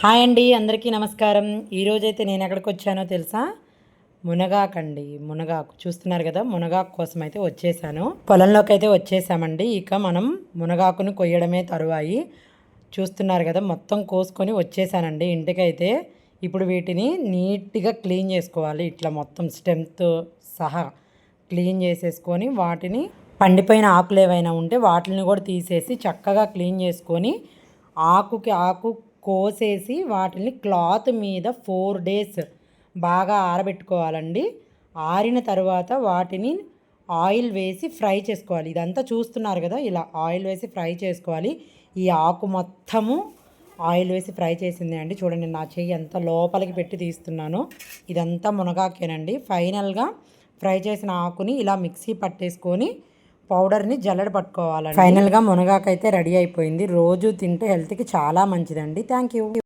Hi అండి, అందరికీ నమస్కారం. ఈరోజైతే నేను ఎక్కడికి వచ్చానో తెలుసా? మునగాకండి. మునగాకు చూస్తున్నారు కదా, మునగాకు కోసం అయితే వచ్చేసాను. పొలంలోకి అయితే వచ్చేసామండి. ఇక మనం మునగాకును కొయ్యడమే తరువాయి. చూస్తున్నారు కదా, మొత్తం కోసుకొని వచ్చేసానండి ఇంటికైతే. ఇప్పుడు వీటిని నీట్గా క్లీన్ చేసుకోవాలి. ఇట్లా మొత్తం స్టెమ్తో సహా క్లీన్ చేసేసుకొని వాటిని పండిపోయిన ఆకులు ఏవైనా ఉంటే వాటిని కూడా తీసేసి చక్కగా క్లీన్ చేసుకొని ఆకుకి ఆకు కోసేసి వాటిని క్లాత్ మీద 4 డేస్ బాగా ఆరబెట్టుకోవాలండి. ఆరిన తర్వాత వాటిని ఆయిల్ వేసి ఫ్రై చేసుకోవాలి. ఇదంతా చూస్తున్నారు కదా, ఇలా ఆయిల్ వేసి ఫ్రై చేసుకోవాలి. ఈ ఆకు మొత్తము ఆయిల్ వేసి ఫ్రై చేసింది అండి. చూడండి, నా చెయ్యి ఎంత లోపలికి పెట్టి తీస్తున్నాను. ఇదంతా మునగాకేనండి. ఫైనల్గా ఫ్రై చేసిన ఆకుని ఇలా మిక్సీ పట్టేసుకొని పౌడర్ని జల్లెడ పట్టుకోవాలండి. ఫైనల్గా మునగాకు అయితే రెడీ అయిపోయింది. రోజు తింటే హెల్త్కి చాలా మంచిదండి. Thank you.